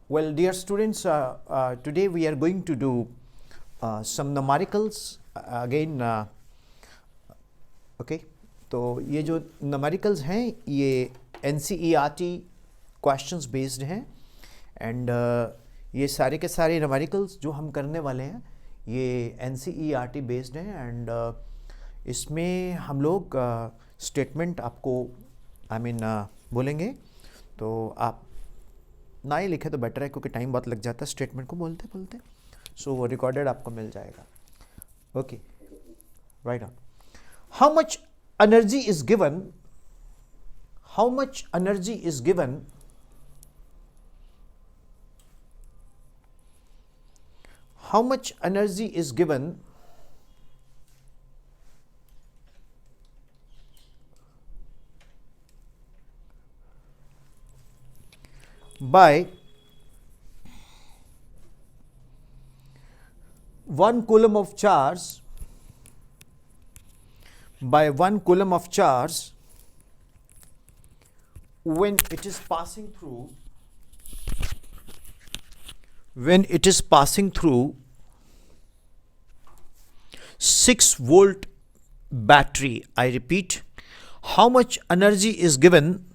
Well, dear students, today we are going to do some numericals again. Okay, तो ये जो numericals हैं ये NCERT questions based हैं and ये सारे के सारे numericals जो हम करने वाले हैं ये NCERT based हैं and इसमें हम लोग statement आपको बोलेंगे तो आप ना ही लिखे तो बेटर है क्योंकि टाइम बहुत लग जाता है स्टेटमेंट को बोलते बोलते. सो वो रिकॉर्डेड आपको मिल जाएगा. Okay, right on. How much energy is given, how much energy is given how much energy is given by 1 coulomb of charge, by 1 coulomb of charge when it is passing through, when it is passing through 6 volt battery. I repeat, how much energy is given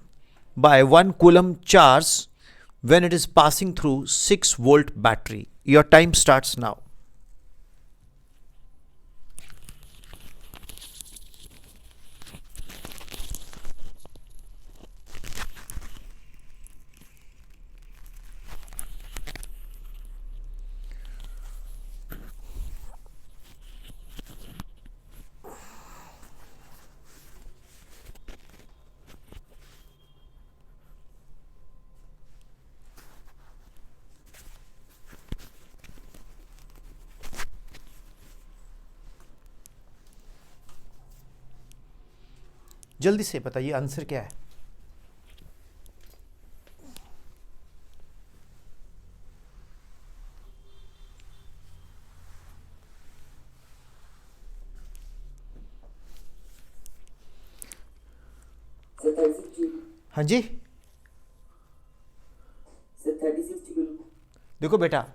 by 1 coulomb charge when it is passing through 6 volt battery? Your time starts now. जल्दी से बताइए answer क्या है. हाँ जी, 36 देखो बेटा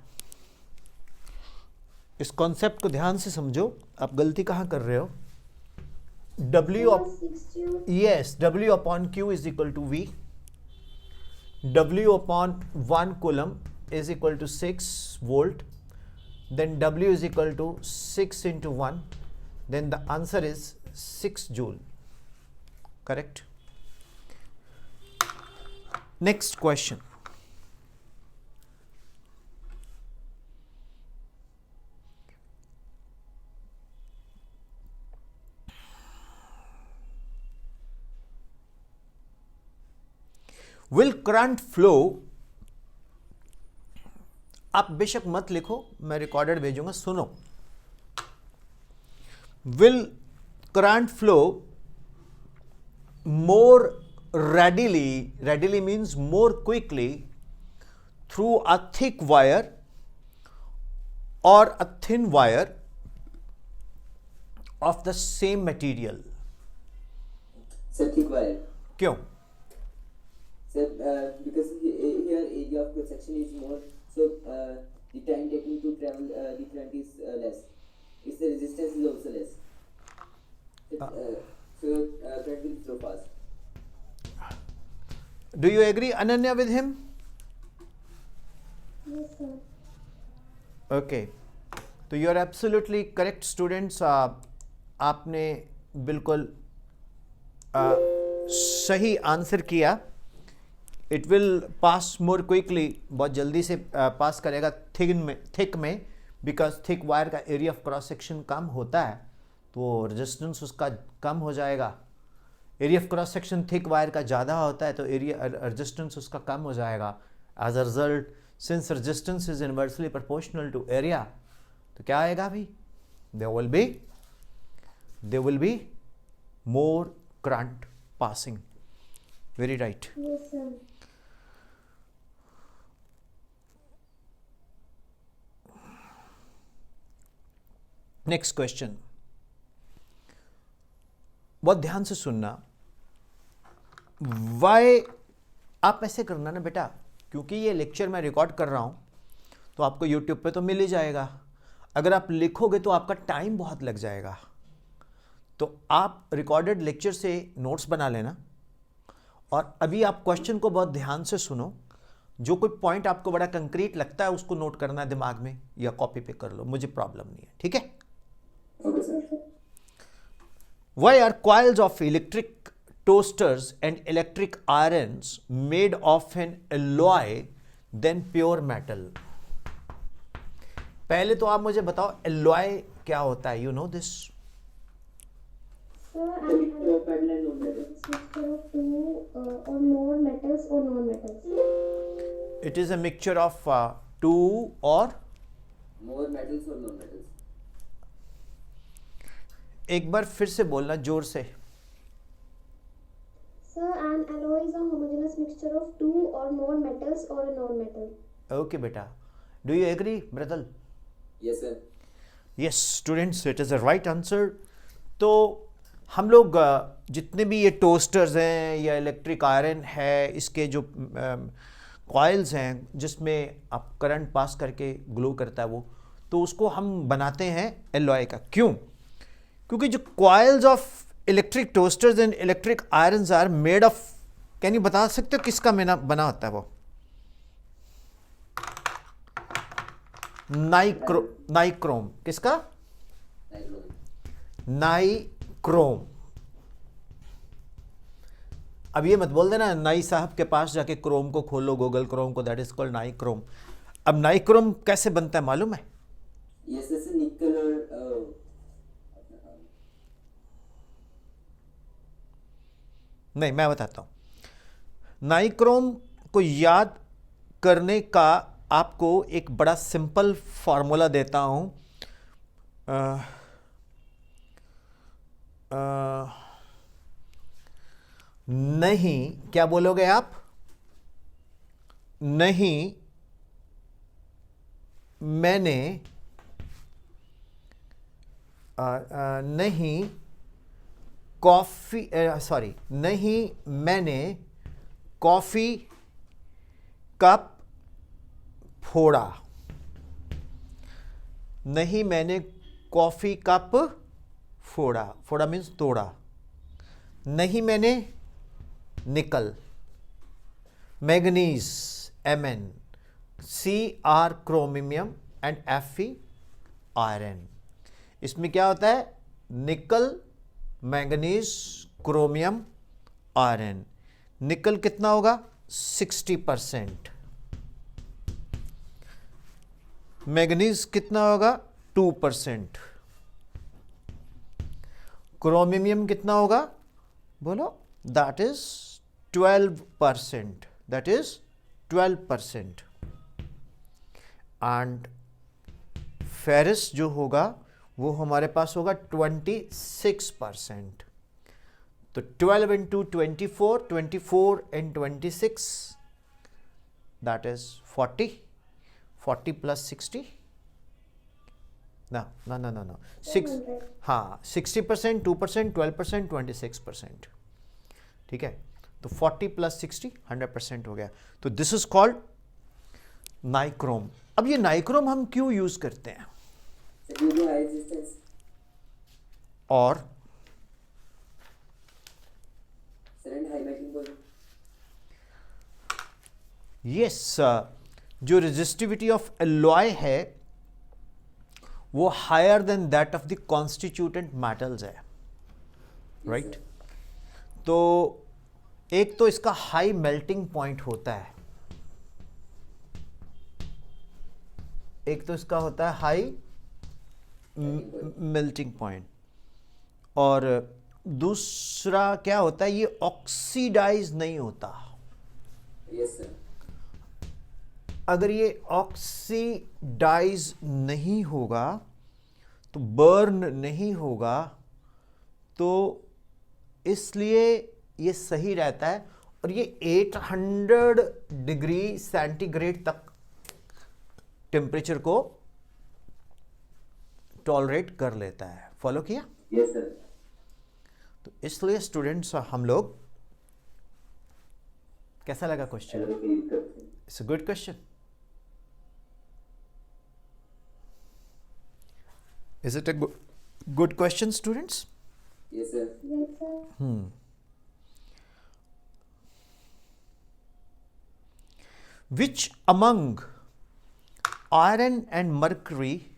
इस concept को ध्यान से समझो. आप गलती कहाँ कर रहे हो. W upon Q is equal to V. W upon 1 coulomb is equal to 6 volt. Then W is equal to 6 into 1. Then the answer is 6 joule. Correct? Next question. Will current flow, आप बेशक मत लिखो, मैं recorded भेजूंगा, सुनो. Will current flow more readily, readily means more quickly, through a thick wire or a thin wire of the same material? Sir, thick wire. क्यों? Sir, because here area of cross section is more, so the time taken to travel the current is less. Its resistance is also less. So current will flow fast. Do you agree, Ananya, with him? Yes, sir. Okay. तो you are absolutely correct students. आपने बिल्कुल सही answer किया. It will pass more quickly, बहुत जल्दी से pass करेगा thick में बिकॉज थिक वायर का एरिया ऑफ क्रॉस सेक्शन कम होता है तो रेजिस्टेंस उसका कम हो जाएगा. Area of cross section thick wire का ज़्यादा होता है तो एरिया रेजिस्टेंस उसका कम हो जाएगा. As a result, since resistance is inversely proportional to area, तो क्या आएगा भाई? there will be more current passing. Very right. Yes, sir. Next question, बहुत ध्यान से सुनना. वाई, आप ऐसे करना ना बेटा, क्योंकि ये लेक्चर मैं रिकॉर्ड कर रहा हूँ तो आपको यूट्यूब पे तो मिल ही जाएगा। अगर आप लिखोगे तो आपका टाइम बहुत लग जाएगा। तो आप रिकॉर्डेड लेक्चर से नोट्स बना लेना और अभी आप क्वेश्चन को बहुत ध्यान से सुनो। जो कोई पॉइंट आपको बड़ा कंक्रीट लगता है उसको नोट करना है दिमाग में या कॉपी पे कर लो, मुझे प्रॉब्लम नहीं है, ठीक है। Okay, sir. Why are coils of electric toasters and electric irons made of an alloy than pure metal? पहले तो आप मुझे बताओ alloy क्या होता है, you know this? Sir, The mixture of metal and non-metal. mixture of two or more metals or non-metals. It is a mixture of two or More metals or non-metals. एक बार फिर से बोलना जोर से। Sir, an alloy is a homogeneous mixture of two or more metals or a non-metal. Okay बेटा, do you agree brother? Yes, sir. Yes students, it is a right answer. तो हम लोग जितने भी ये टोस्टर्स हैं या इलेक्ट्रिक आयरन है, इसके जो कॉइल्स हैं जिसमें आप करंट पास करके ग्लो करता है वो, तो उसको हम बनाते हैं एलॉय का। क्यों? क्योंकि जो coils of electric toasters and electric irons are made of, can you बता सकते हो किसका बना होता है वो? नाइक्रोम। किसका? नाइक्रोम। अब ये मत बोल देना नाई साहब के पास जाके क्रोम को खोलो, गूगल क्रोम को, दैट इज कॉल्ड नाइक्रोम। अब नाइक्रोम कैसे बनता है मालूम है? Yes, जैसे निकल और नहीं, मैं बताता हूं। नाइक्रोम को याद करने का आपको एक बड़ा सिंपल फार्मूला देता हूं। नहीं, क्या बोलोगे आप? नहीं, मैंने नहीं कॉफ़ी, सॉरी, नहीं मैंने कॉफ़ी कप फोड़ा। नहीं मैंने कॉफ़ी कप फोड़ा। फोड़ा मीन्स तोड़ा। नहीं मैंने निकल, manganese Mn, Cr chromium and Fe iron. इसमें क्या होता है? निकल, मैंगनीज, क्रोमियम, आयरन। निकल कितना होगा? 60%। मैंगनीज कितना होगा? 2%। क्रोमियम कितना होगा? बोलो। That is 12%। That is 12%। And ferrous जो होगा वो हमारे पास होगा 26%। तो 12 into 24, 24 and 26, that is 40. 40 plus 60? No. 200. हाँ, 60%, 2%, 12%, 26%। ठीक है, तो 40 plus 60, 100% हो गया। तो दिस इज कॉल्ड नाइक्रोम। अब ये नाइक्रोम हम क्यों यूज करते हैं? due to high resistance. और Sir, and high melting point. Yes, जो रेजिस्टिविटी ऑफ एलॉय है वो higher than that of the constituent metals है, राइट? तो एक तो इसका हाई मेल्टिंग पॉइंट होता है, एक तो इसका होता है हाई मेल्टिंग पॉइंट, और दूसरा क्या होता है? ये ऑक्सीडाइज नहीं होता। Yes, sir. अगर ये ऑक्सीडाइज नहीं होगा तो बर्न नहीं होगा, तो इसलिए ये सही रहता है। और ये 800 डिग्री सेंटीग्रेड तक टेम्परेचर को टॉलरेट कर लेता है। फॉलो किया? Yes, sir. तो इसलिए स्टूडेंट्स हम लोग, कैसा लगा क्वेश्चन? Alloy के use करते हैं. It's a good question. Is it a good question, students? Yes, sir. Yes, sir. Which among iron and mercury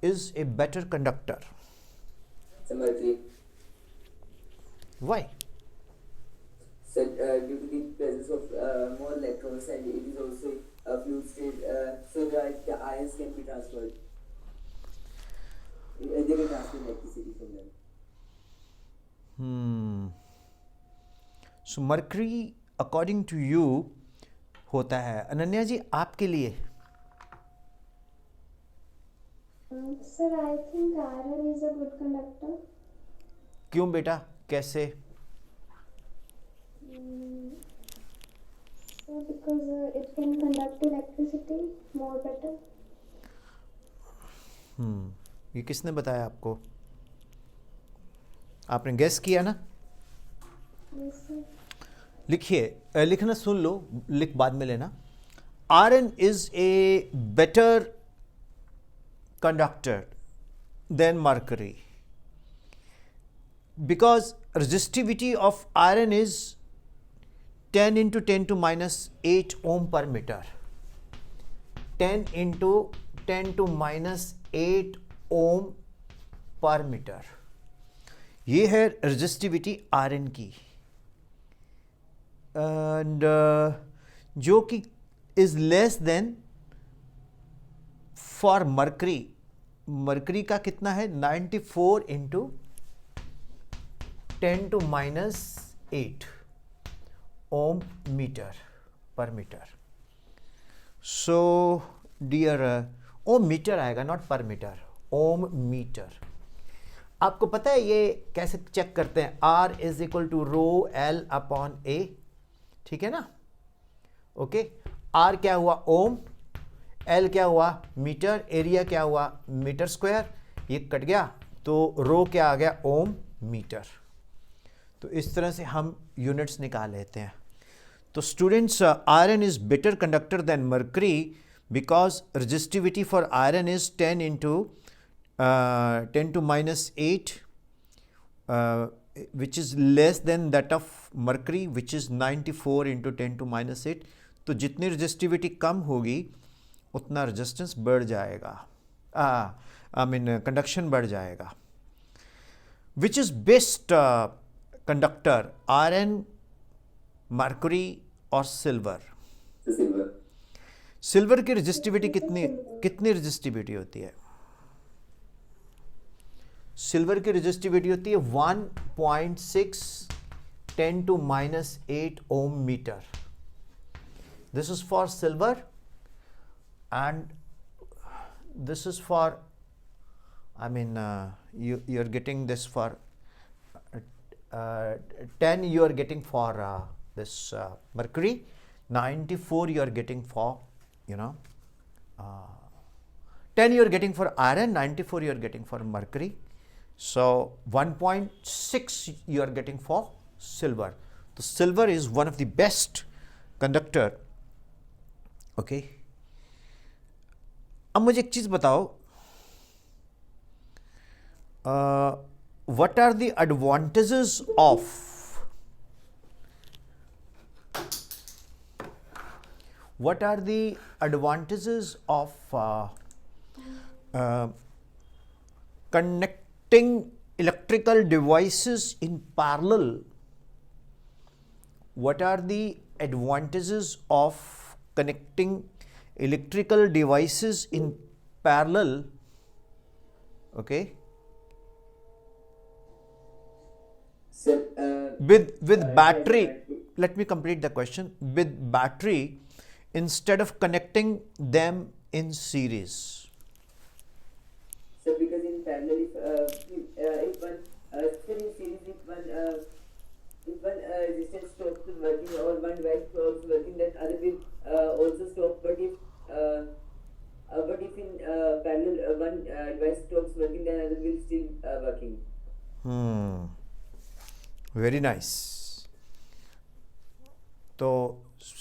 is a better conductor? So mercury. Why? So due to the presence of more electrons, and it is also a fluid state, so that the ions can be transferred. They can transfer electricity from them. So mercury according to you होता है. अनन्या जी आपके लिए Sir, I think iron is a good conductor. क्यों बेटा, कैसे? So because it can conduct electricity more better. ये किसने बताया आपको? आपने गेस किया ना? Yes, sir. लिखिए, लिखना सुन लो, लिख बाद में लेना. Iron is a better conductor than mercury because resistivity of iron is 10 into 10 to minus 8 ohm per meter. 10 into 10 to minus 8 ohm per meter. ये है resistivity iron की, and जो कि is less than for mercury. Mercury का कितना है? 94 into 10 to minus 8 ohm metre per metre. So dear, ohm metre आएगा, not per metre, ohm metre. आपको पता है ये कैसे चेक करते हैं? R is equal to rho L upon A. ठीक है ना? ओके. R क्या हुआ? ओम. L क्या हुआ? मीटर. एरिया क्या हुआ? Metre square. ये कट गया तो रो क्या आ गया? ओम मीटर. तो इस तरह से हम यूनिट्स निकाल लेते हैं. तो students, iron is better conductor than mercury because resistivity for iron is 10 into 10 to minus 8 which is less than that of mercury which is 94 into 10 to minus 8. तो जितनी रेजिस्टिविटी कम होगी उतना रेजिस्टेंस बढ़ जाएगा, आई मीन कंडक्शन बढ़ जाएगा. Which is best conductor, iron, Mercury और silver? Silver. Silver की रेजिस्टिविटी कितनी रेजिस्टिविटी होती है? सिल्वर की रेजिस्टिविटी होती है 1.6 10 to minus 8 ohm meter. This is for silver and this is for, I mean, you're getting this for 10 you are getting for this mercury, 94 you are getting for, 10 you are getting for iron, 94 you are getting for mercury. So 1.6 you are getting for silver. So silver is one of the best conductor. Okay. अब मुझे एक चीज बताओ, what are the advantages of connecting electrical devices in parallel? What are the advantages of connecting electrical devices in parallel? Okay. So, With battery, let me complete the question. With battery instead of connecting them in series. So because in parallel, if one still in series, if one resistance stops working or one device stops working, then other will also stop. But if in parallel one device stops working, then other will still working. Very nice. तो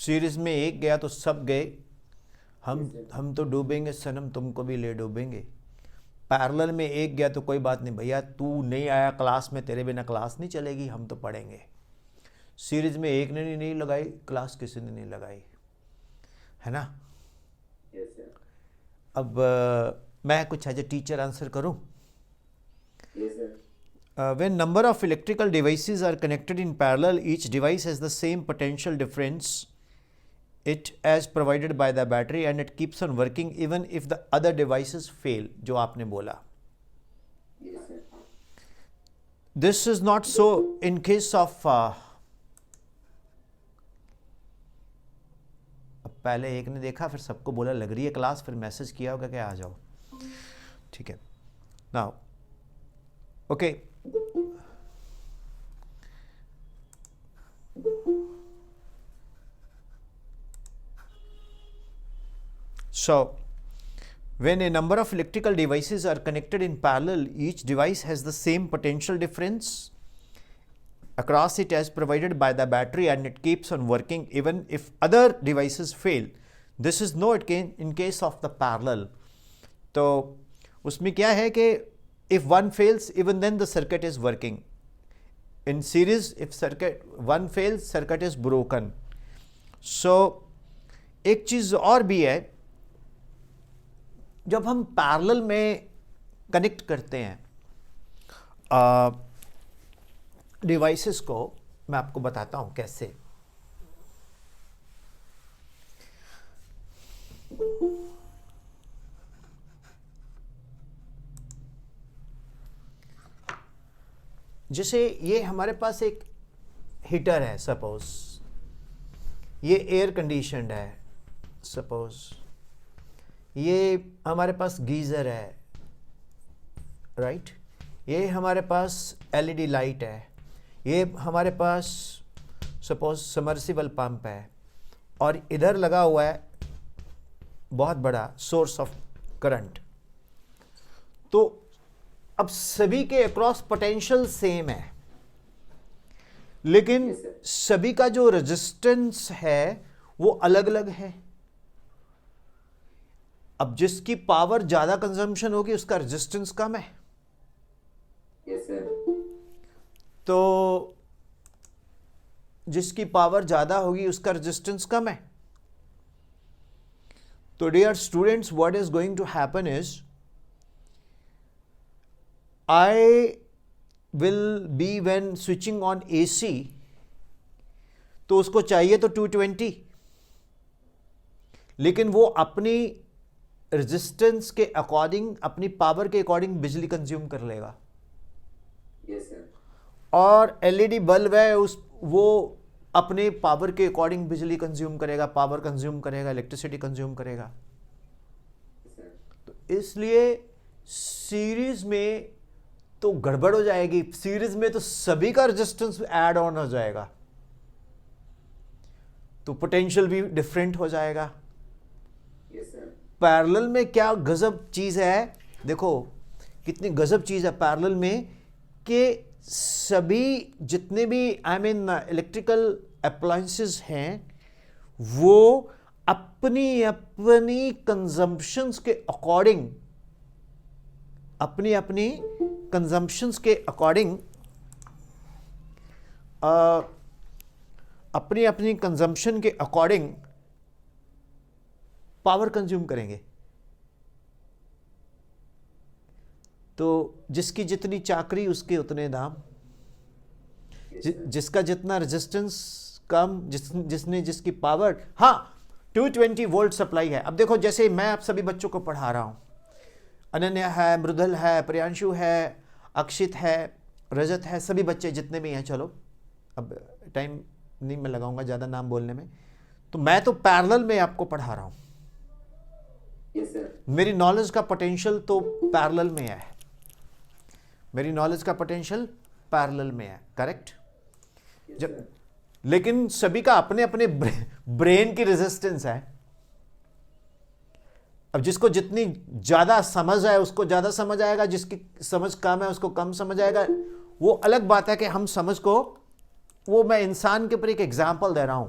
series में एक गया तो सब गए, हम तो डूबेंगे सनम, तुमको भी ले डूबेंगे। पैरेलल में एक गया तो कोई बात नहीं भैया, तू नहीं आया क्लास में, तेरे बिना क्लास नहीं चलेगी, हम तो पढ़ेंगे। सीरीज में एक ने नहीं लगाई क्लास, किसी ने नहीं लगाई, है ना। Yes, sir. अब मैं कुछ एज ए टीचर आंसर करूं। Yes, sir. When number of electrical devices are connected in parallel, each device has the same potential difference it as provided by the battery and it keeps on working even if the other devices fail, जो आपने बोला। Yes, sir. This is not so in case of अब पहले एक ने देखा, फिर सबको बोला लग रही है क्लास, फिर मैसेज किया होगा कि आ जाओ, ठीक है। Now okay, so when a number of electrical devices are connected in parallel, each device has the same potential difference across it as provided by the battery and it keeps on working even if other devices fail. This is no in case of the parallel. तो उसमें क्या है कि if one fails, even then the circuit is working. In series, if circuit one fails, circuit is broken. So एक चीज़ और भी है, जब हम पैरेलल में कनेक्ट करते हैं डिवाइसेस को, मैं आपको बताता हूं कैसे। जैसे ये हमारे पास एक हीटर है, सपोज ये एयर कंडीशनड है, सपोज ये हमारे पास गीज़र है, राइट, ये हमारे पास एलईडी लाइट है, ये हमारे पास सपोज समर्सिबल पंप है, और इधर लगा हुआ है बहुत बड़ा सोर्स ऑफ करंट। तो अब सभी के अक्रॉस पोटेंशियल सेम है, लेकिन सभी का जो रेजिस्टेंस है वो अलग अलग है। अब जिसकी पावर ज्यादा कंजम्पशन होगी उसका रेजिस्टेंस कम है। Yes, sir. तो जिसकी पावर ज्यादा होगी उसका रेजिस्टेंस कम है। तो dear students, what is going to happen is I will be when switching on AC, तो उसको चाहिए तो 220, लेकिन वो अपनी रेजिस्टेंस के अकॉर्डिंग, अपनी पावर के अकॉर्डिंग बिजली कंज्यूम कर लेगा। Yes, sir. और एलईडी बल्ब है, वो अपने पावर के अकॉर्डिंग बिजली कंज्यूम करेगा, पावर कंज्यूम करेगा, इलेक्ट्रिसिटी कंज्यूम करेगा। Yes, sir. तो इसलिए सीरीज में तो गड़बड़ हो जाएगी, सीरीज में तो सभी का रेजिस्टेंस ऐड ऑन हो जाएगा, तो पोटेंशियल भी डिफरेंट हो जाएगा। Yes, sir. पैरेलल में क्या गजब चीज है, देखो कितनी गजब चीज है पैरेलल में, कि सभी जितने भी इलेक्ट्रिकल अप्लायंसेस हैं वो अपनी अपनी कंजम्पशंस के अकॉर्डिंग, अपनी अपनी कंजम्पशंस के अकॉर्डिंग, अपनी अपनी कंजम्पशन के अकॉर्डिंग पावर कंज्यूम करेंगे। तो जिसकी जितनी चाकरी उसके उतने दाम, जिसका जितना रेजिस्टेंस कम, जिसकी पावर, हाँ 220 वोल्ट सप्लाई है। अब देखो जैसे मैं आप सभी बच्चों को पढ़ा रहा हूँ, अनन्या है, मृदुल है, प्रियांशु है, अक्षित है, रजत है, सभी बच्चे जितने भी हैं, चलो अब टाइम नहीं मैं लगाऊंगा ज़्यादा नाम बोलने में, तो मैं तो पैरेलल में आपको पढ़ा रहा हूँ। Yes, sir. मेरी नॉलेज का पोटेंशियल तो पैरेलल में है, मेरी नॉलेज का पोटेंशियल पैरेलल में है, करेक्ट। Yes, जब sir. लेकिन सभी का अपने अपने ब्रेन की रेजिस्टेंस है। अब जिसको जितनी ज्यादा समझ है उसको ज्यादा समझ आएगा, जिसकी समझ कम है उसको कम समझ आएगा। वो अलग बात है कि हम समझ को, वो मैं इंसान के ऊपर एक एग्जाम्पल दे रहा हूं।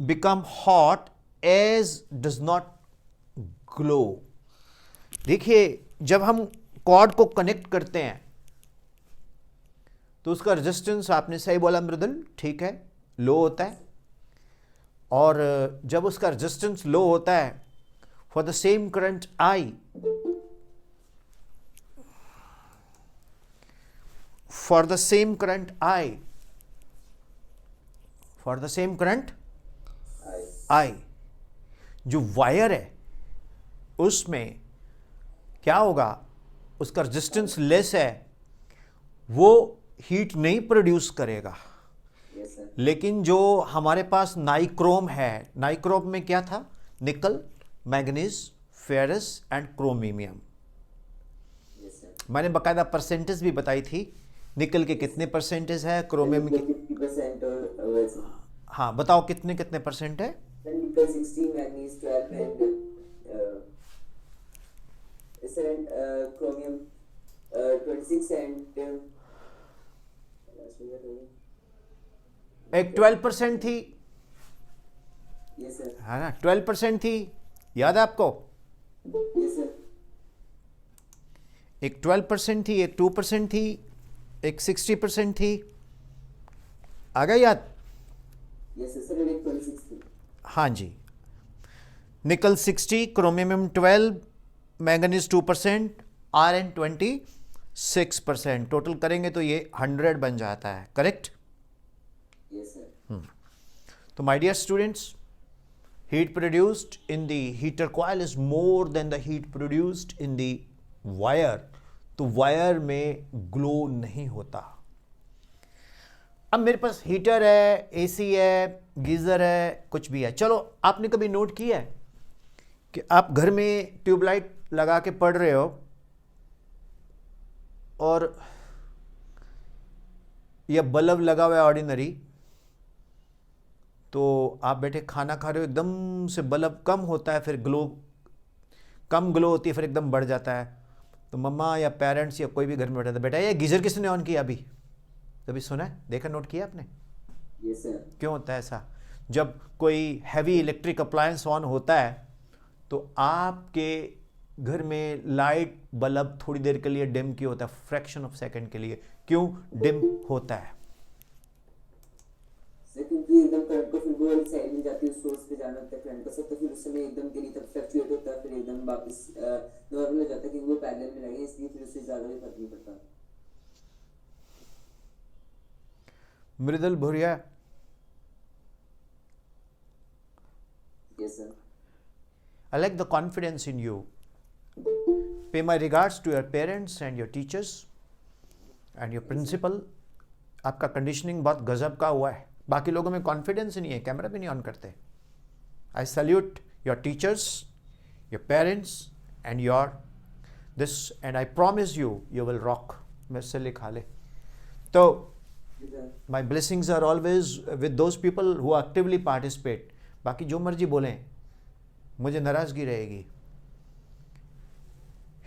become hot as does not glow. देखिए जब हम कॉर्ड को कनेक्ट करते हैं तो उसका रेजिस्टेंस, आपने सही बोला मृदुल, ठीक है, लो होता है। और जब उसका रेजिस्टेंस लो होता है, for the same current I, for the same current I, जो वायर है उसमें क्या होगा, उसका रेजिस्टेंस लेस है, वो हीट नहीं प्रोड्यूस करेगा। Yes, sir. लेकिन जो हमारे पास नाइक्रोम है, नाइक्रोम में क्या था, nickel, manganese, ferrous and chromium. Yes, sir. मैंने बकायदा परसेंटेज भी बताई थी, निकल के कितने परसेंटेज है, क्रोमियम के 50% और वैसे। हाँ बताओ कितने कितने परसेंट है। Then nickel 16, manganese 12, and chromium 26 and एक 12% थी, yes sir, है ना, 12% थी, याद है आपको, yes sir, एक 12% थी, एक 2% थी, एक 60% थी, आ गया याद। yes sir, sir, एक 26 थी। हाँ जी, निकल 60, क्रोमियम 12, मैंगनीज 2%, आयरन 26%, टोटल करेंगे तो ये 100 बन जाता है, करेक्ट। Yes sir, तो my dear students, heat produced in the heater coil is more than the heat produced in the wire. तो वायर में ग्लो नहीं होता। अब मेरे पास हीटर है, एसी है, गीजर है, कुछ भी है। चलो, आपने कभी नोट किया है कि आप घर में ट्यूबलाइट लगा के पढ़ रहे हो और यह बल्ब लगा हुआ है ऑर्डिनरी, तो आप बैठे खाना खा रहे हो, एकदम से बल्ब कम होता है, फिर कम ग्लो होती है, फिर एकदम बढ़ जाता है। तो मम्मा या पेरेंट्स या कोई भी घर में बैठा था, बेटा ये गीजर किसने ऑन किया अभी, कभी सुना है, देखा, नोट किया आपने, yes sir, क्यों होता है ऐसा? जब कोई हैवी इलेक्ट्रिक अप्लायंस ऑन होता है तो आपके घर में लाइट बल्ब थोड़ी देर के लिए डिम क्यों होता है, फ्रैक्शन ऑफ सेकंड के लिए। क्यों डिम होता है? सर क्योंकि एकदम करंट को फिर वो वाली साइड में जाती है, सोर्स पे जाना होता है करंट का सर, तो फिर उस समय एकदम के लिए तब फ्लक्चुएट होता है, फिर एकदम वापस नॉर्मल हो जाता है, क्योंकि वो पैरेलल में लगे, इसलिए फिर उससे ज्यादा भी फर्क नहीं पड़ता। मृदुल Bhuria, yes sir, I like the confidence in you. Pay my regards to your parents and your teachers and your principal. आपका कंडीशनिंग बहुत गजब का हुआ है। बाकी लोगों में कॉन्फिडेंस नहीं है, कैमरा भी नहीं ऑन करते। I salute your teachers, your parents and your this, and I promise you, you will rock. मेरे से लिखा ले। तो yes sir, my blessings are always with those people who actively participate. बाकी जो मर्जी बोलें, मुझे नाराजगी रहेगी।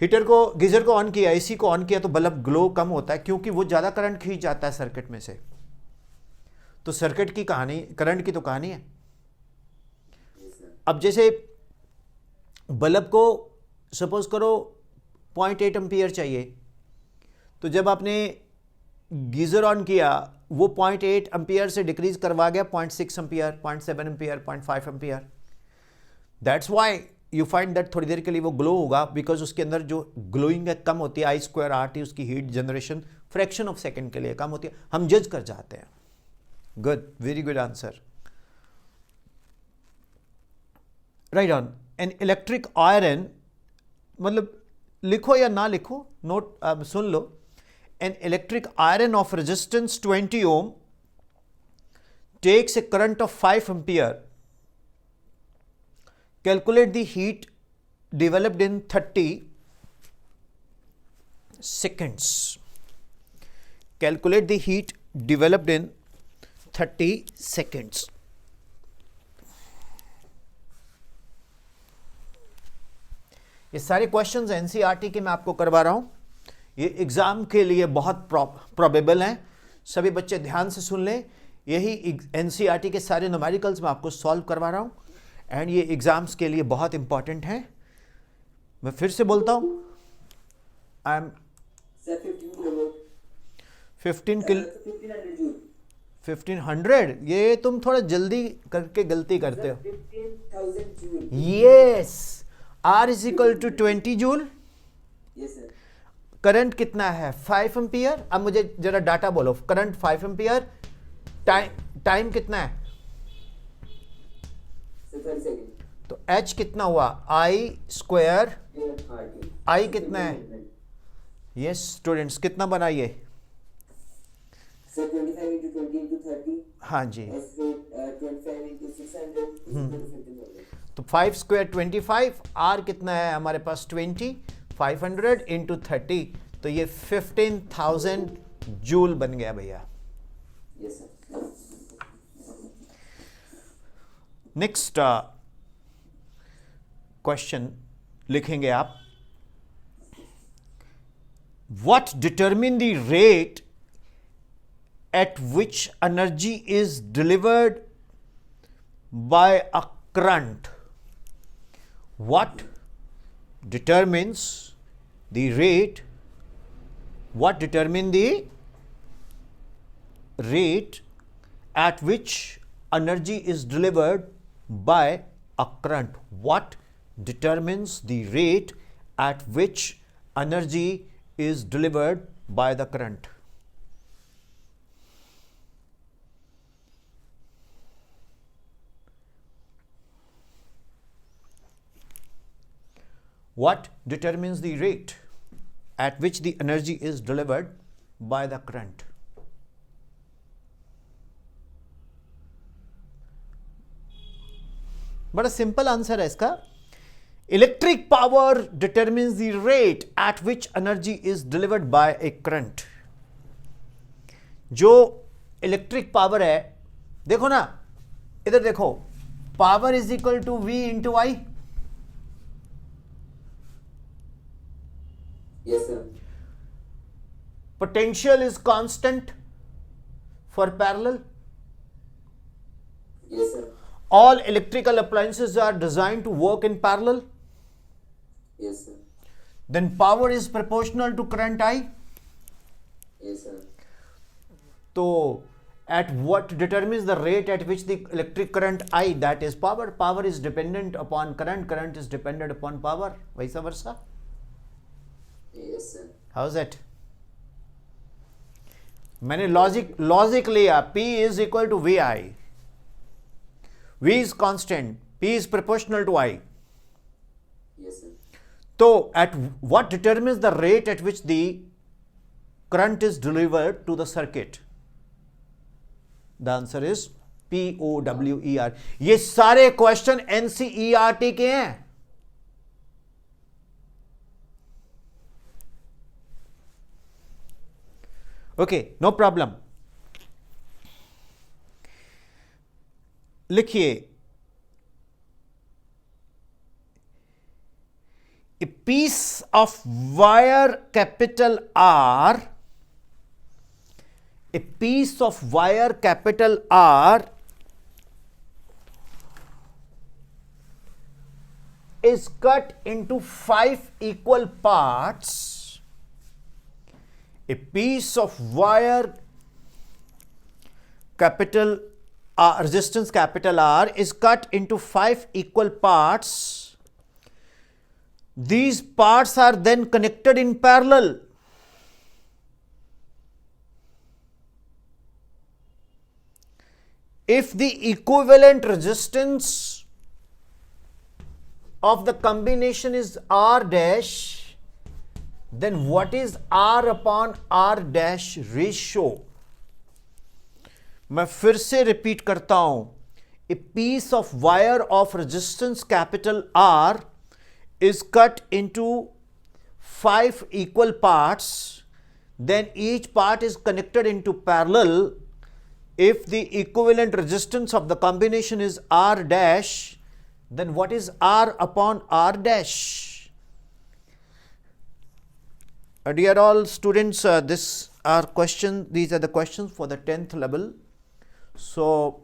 हीटर को, गीजर को ऑन किया, एसी को ऑन किया तो बल्ब ग्लो कम होता है, क्योंकि वो ज़्यादा करंट खींच जाता है सर्किट में से। तो सर्किट की कहानी, करंट की तो कहानी है। yes sir, अब जैसे बल्ब को सपोज करो 0.8 एम्पियर चाहिए, तो जब आपने गीजर ऑन किया, वो 0.8 एम्पियर से डिक्रीज करवा गया 0.6 ampere, 0.7 ampere, 0.5 ampere. That's why you find that थोड़ी देर के लिए वो ग्लो होगा, बिकॉज उसके अंदर जो ग्लोइंग है कम होती है, I2RT उसकी heat generation fraction of second के लिए कम होती है। हम जज कर जाते हैं। Good, very good answer, right on. An electric iron, मतलब लिखो या ना लिखो, नोट अब सुन लो। An electric iron of resistance 20 ohm takes a current of 5 ampere. Calculate the heat developed in 30 seconds. Calculate the heat developed in 30 seconds. ये सारे questions NCERT के मैं आपको करवा रहा हूं। ये एग्जाम के लिए बहुत प्रोबेबल हैं। सभी बच्चे ध्यान से सुन लें। यही NCERT के सारे न्यूमेरिकल्स मैं आपको सॉल्व करवा रहा हूँ, एंड ये एग्ज़ाम्स के लिए बहुत इंपॉर्टेंट हैं। मैं फिर से बोलता हूँ, I am Sir, 15 kilowatt. 1500 joule. 1500, ये तुम थोड़ा जल्दी करके गलती करते हो। 15,000 joule. Yes, R is equal to 20 joule. Yes, sir. Current कितना है? 5 एम्पियर। अब मुझे जरा डाटा बोलो, करंट 5 एम्पियर, टाइम कितना है? Sir, 30 seconds. तो H कितना हुआ? I square, RT. I कितना है? यस स्टूडेंट्स, कितना बना ये? Sir, 25 into 20 into 30. हाँ जी, As with 25 into 600 is equal to 15,000. तो 5 स्क्वायर 25, R कितना है हमारे पास? 20, 500 इंटू 30, तो ये 15,000 जूल बन गया भैया। Yes, sir. नेक्स्ट क्वेश्चन लिखेंगे आप, what determine the rate at which energy is delivered by a current? What determines the rate? What determine the rate at which energy is delivered by a current? What determines the rate at which energy is delivered by the current? What determines the rate at which the energy is delivered by the current? बड़ा simple answer है इसका। Electric power determines the rate at which energy is delivered by a current. जो electric power है, देखो ना, इधर देखो, power is equal to V into I. Yes, sir. Potential is constant for parallel. Yes, sir. All electrical appliances are designed to work in parallel. Yes, sir. Then power is proportional to current I. Yes, sir. So at what determines the rate at which the electric current I, that is power. Power is dependent upon current, current is dependent upon power, vice versa. Yes, sir. How's it? मैंने logic लिया, P is equal to VI. V is constant, P is proportional to I. Yes, sir. So at what determines the rate at which the current is delivered to the circuit? The answer is POWER. ये सारे question NCERT के हैं। Okay, no problem. लिखिए, a piece of wire capital R, a piece of wire capital R is cut into 5 equal parts. A piece of wire capital R, resistance capital R, is cut into 5 equal parts. These parts are then connected in parallel. If the equivalent resistance of the combination is R dash, then what is R upon R dash ratio? मैं फिर से repeat करता हूं, a piece of wire of resistance capital R is cut into 5 equal parts, then each part is connected into parallel. If the equivalent resistance of the combination is R dash, then what is R upon R dash? Dear all students, these are the questions for the 10th level. So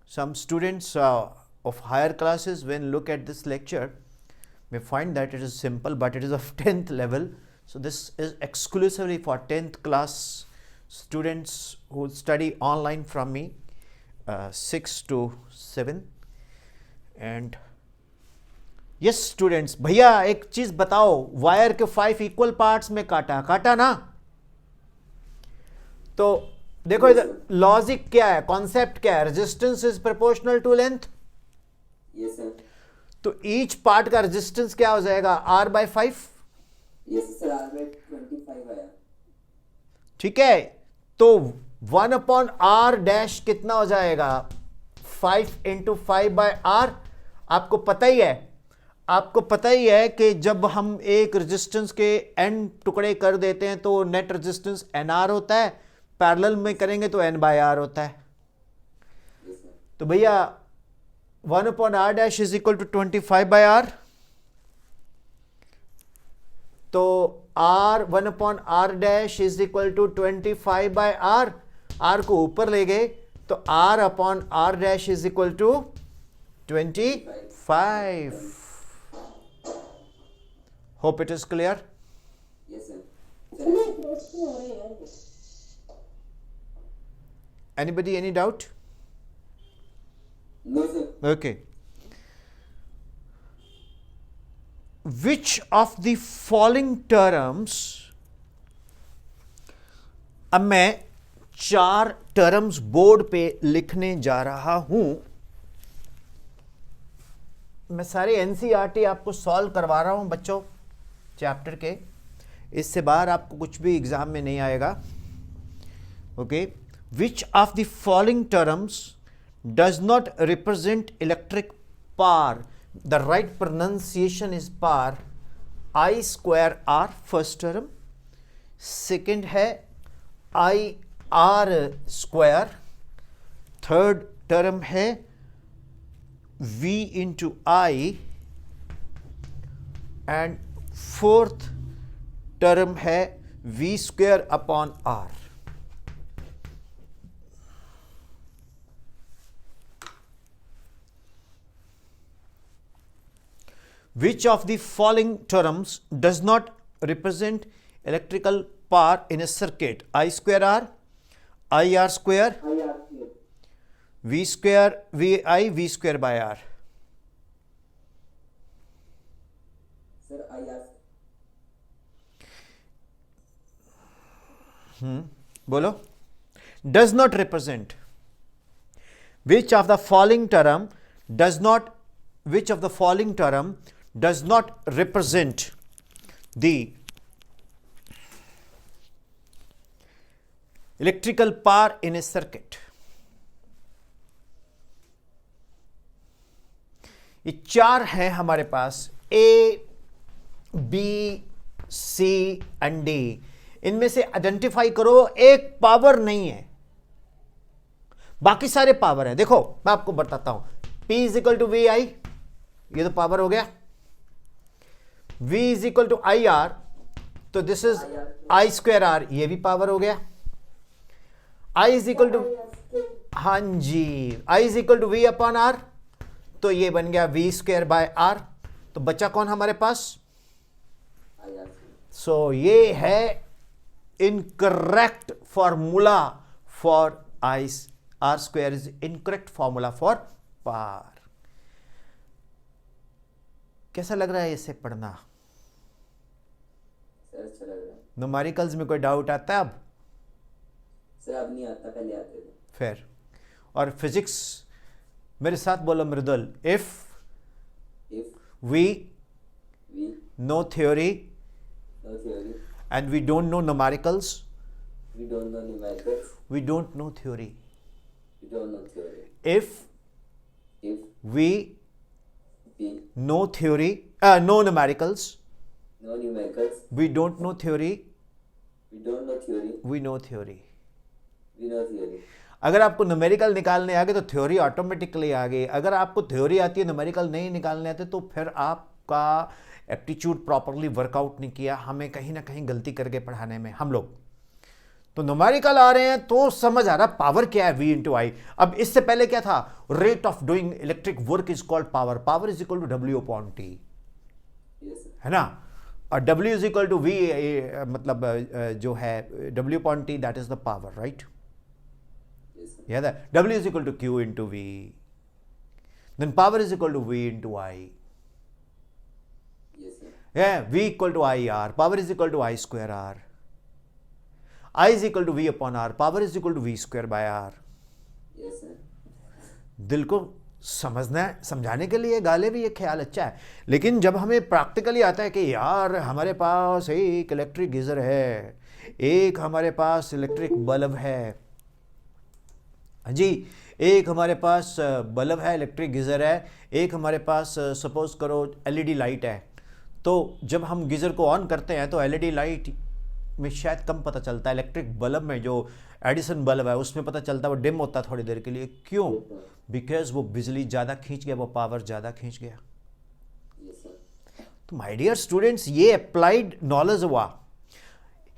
some students of higher classes, when look at this lecture, may find that it is simple, but it is of 10th level. So this is exclusively for 10th class students who study online from me, 6 to 7. And yes students, भैया एक चीज बताओ, wire के 5 equal parts में काटा ना? तो देखो इधर लॉजिक क्या है, कॉन्सेप्ट क्या है, resistance is proportional to length. Yes sir. तो ईच पार्ट का रेजिस्टेंस क्या हो जाएगा, R/5. यस सर, R/25 आया. ठीक है, तो 1/R डैश कितना हो जाएगा, 5 × 5/R. आपको पता ही है कि जब हम एक रेजिस्टेंस के n टुकड़े कर देते हैं तो नेट रेजिस्टेंस NR होता है, पैरेलल में करेंगे तो N/R होता है. Yes sir. तो भैया 1/R dash is equal to 25/R. तो R 1/R dash is equal to 25/R. R को ऊपर ले गए तो R/R dash is equal to 25. Hope it is clear. Yes sir. Anybody, any doubt? No sir. Okay. Which of the following terms, अब मैं 4 terms board पे लिखने जा रहा हूं. मैं सारे NCERT आपको सॉल्व करवा रहा हूं बच्चों, चैप्टर के. इससे बाहर आपको कुछ भी एग्जाम में नहीं आएगा. Okay. Which of the following terms does not represent electric power? The right pronunciation is power. I²R first term. Second है IR². Third term है V into I. And fourth term है V²/R. Which of the following terms does not represent electrical power in a circuit? I²R, IR², V²VI, V²/R. Sir IR. बोलो. Does not represent. Which of the following term does not represent the electrical power in a circuit? ये 4 हैं हमारे पास, A, B, C and D. इनमें से identify करो एक power नहीं है, बाकी सारे पावर है. देखो मैं आपको बताता हूं. P is equal to VI, ये तो पावर हो गया. V is equal to IR, तो दिस इज I²R, ये भी पावर हो गया. I इज इक्वल टू, हाँ जी, I is equal to V/R, तो ये बन गया V²/R. तो बचा कौन हमारे पास? सो ये है incorrect formula for R² is incorrect formula for power. कैसा लग रहा है इसे पढ़ना? सर अच्छा लग रहा है. न्यूमेरिकल्स में कोई डाउट आता है अब? सर अब नहीं आता, पहले आते थे. फिर और फिजिक्स मेरे साथ बोलो Mridul. If we know theory and we don't know numericals, we don't know theory. If we know theory, know numericals, we don't know theory, we know theory. अगर आपको न्यूमेरिकल निकालने आ गए तो थ्योरी ऑटोमेटिकली आ गई. अगर आपको थ्योरी आती है, न्यूमेरिकल नहीं निकालने आते, तो फिर आपका एप्टीट्यूड प्रॉपरली वर्कआउट नहीं किया. हमें कहीं ना कहीं गलती करके पढ़ाने में हम लोग. तो न्यूमेरिकल आ रहे हैं तो समझ आ रहा पावर क्या है, V इंटू आई। अब इससे पहले क्या था, rate of doing electric work is called power, power is equal to W upon T, है ना। और W is equal to V, मतलब जो है W upon T, that is the power, right. याद है, W is equal to Q into V, then power is equal to V into I. V equal to I R, power is equal to I square R, I is equal to V upon R, power is equal to V square by R. Yes, sir. दिल को समझना है, समझाने के लिए गाले भी ये ख्याल अच्छा है, लेकिन जब हमें प्रैक्टिकली आता है कि यार हमारे पास एक इलेक्ट्रिक गीजर है, एक हमारे पास इलेक्ट्रिक बल्ब है, हाँ जी, एक हमारे पास बल्ब है, इलेक्ट्रिक गीजर है, एक हमारे पास सपोज करो LED लाइट है, तो जब हम गीजर को ऑन करते हैं तो LED लाइट में शायद कम पता चलता है, इलेक्ट्रिक बल्ब में जो एडिसन बल्ब है उसमें पता चलता है, वो डिम होता है थोड़ी देर के लिए। क्यों? बिकॉज वो बिजली ज़्यादा खींच गया, वो पावर ज़्यादा खींच गया। तो माय डियर स्टूडेंट्स, ये अप्लाइड नॉलेज हुआ।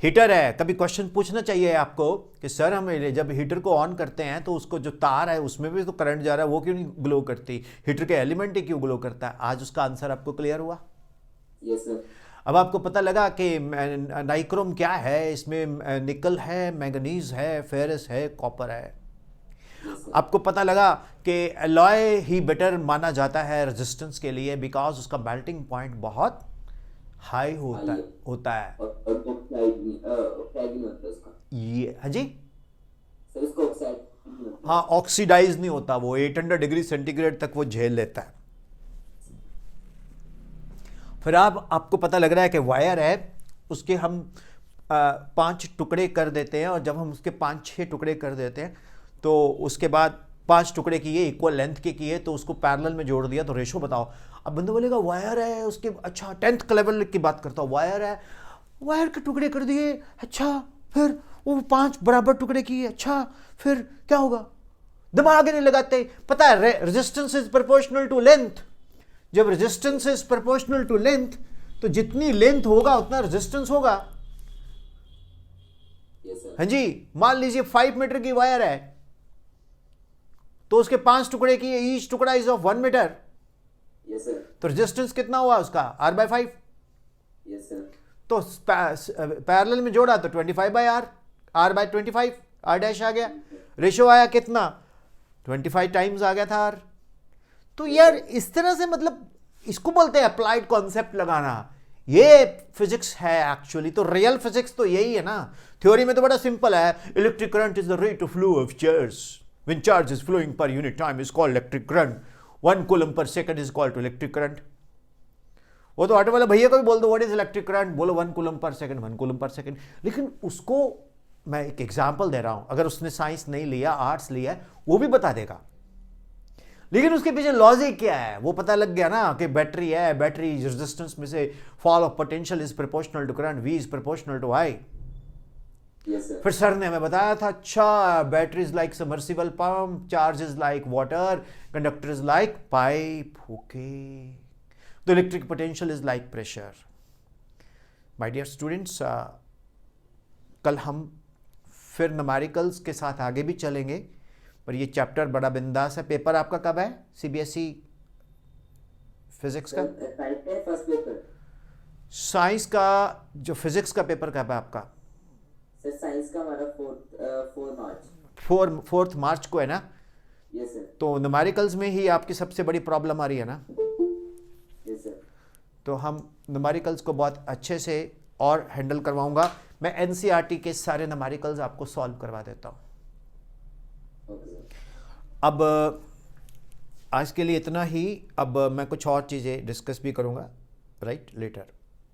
हीटर है, कभी क्वेश्चन पूछना चाहिए आपको कि सर हम जब हीटर को ऑन करते हैं तो उसको जो तार है उसमें भी तो करंट जा रहा है, वो क्यों नहीं ग्लो करती, हीटर के एलिमेंट ही क्यों ग्लो करता है? आज उसका आंसर आपको क्लियर हुआ। Yes, sir. अब आपको पता लगा कि नाइक्रोम क्या है, इसमें निकल है, मैंगनीज है, फेरस है, कॉपर है। आपको पता लगा कि एलॉय ही बेटर माना जाता है रेजिस्टेंस के लिए, बिकॉज उसका मेल्टिंग पॉइंट बहुत हाई होता है। और ऑक्साइड नहीं होता उसका। ये हाँ जी, सर उसका ऑक्साइड, हाँ, ऑक्सीडाइज नहीं होता, वो 800 डिग्री सेंटीग्रेड तक वो झेल लेता है। फिर आपको पता लग रहा है कि वायर है, उसके हम 5 टुकड़े कर देते हैं, और जब हम उसके 5-6 टुकड़े कर देते हैं तो उसके बाद 5 टुकड़े किए, इक्वल लेंथ के किए, तो उसको पैरेलल में जोड़ दिया, तो रेशो बताओ। अब बंदा बोलेगा वायर है, उसके अच्छा 10th लेवल की बात करता हूँ, वायर है, वायर के टुकड़े कर दिए, अच्छा फिर वो 5 बराबर टुकड़े किए, अच्छा फिर क्या होगा? दिमाग नहीं लगाते। पता है resistance is proportional to length. जब resistance is proportional to length तो जितनी लेंथ होगा उतना रेजिस्टेंस होगा। हाँ जी, मान लीजिए 5 मीटर की वायर है तो उसके 5 टुकड़े किए, ईच टुकड़ा is of 1 metre. Yes sir. तो रेजिस्टेंस कितना हुआ उसका? R/5। Yes sir. तो पैरेलल में जोड़ा तो 25/R, R/25, R डैश आ गया। रेशो आया कितना? 25 टाइम्स आ गया था R। तो यार इस तरह से, मतलब इसको बोलते हैं अप्लाइड कॉन्सेप्ट लगाना। ये फिजिक्स है एक्चुअली। तो रियल फिजिक्स तो यही है ना। थ्योरी में तो बड़ा सिंपल है, electric current is the rate of flow of charge when charge is flowing per unit time is called electric current, 1 coulomb per second is called to electric current. वो तो ऑटो वाला भैया को भी बोल दो व्हाट इज इलेक्ट्रिक करंट, बोलो 1 coulomb per second, 1 coulomb per second. लेकिन उसको मैं एक एग्जाम्पल दे रहा हूं, अगर उसने साइंस नहीं लिया, आर्ट्स लिया है, वो भी बता देगा। लेकिन उसके पीछे लॉजिक क्या है वो पता लग गया ना, कि बैटरी है, बैटरी रेजिस्टेंस में से fall of potential is proportional to current, V is proportional to I। फिर सर ने हमें बताया था, अच्छा battery is like submersible pump, charge is like water, conductor is like pipe. Okay, the electric potential is like pressure. My dear students, कल हम फिर numericals के साथ आगे भी चलेंगे, पर ये चैप्टर बड़ा बिंदास है। पेपर आपका कब है CBSE फिजिक्स का? First paper. साइंस का जो फिजिक्स का पेपर कब है आपका? सर साइंस का हमारा 4 मार्च। 4 मार्च को है ना? Yes sir. तो न्यूमेरिकल्स में ही आपकी सबसे बड़ी प्रॉब्लम आ रही है ना? Yes sir. तो हम न्यूमेरिकल्स को बहुत अच्छे से और हैंडल करवाऊंगा। मैं NCERT के सारे न्यूमेरिकल्स आपको सॉल्व करवा देता हूँ। अब आज के लिए इतना ही। अब मैं कुछ और चीज़ें डिस्कस भी करूँगा, राइट, लेटर।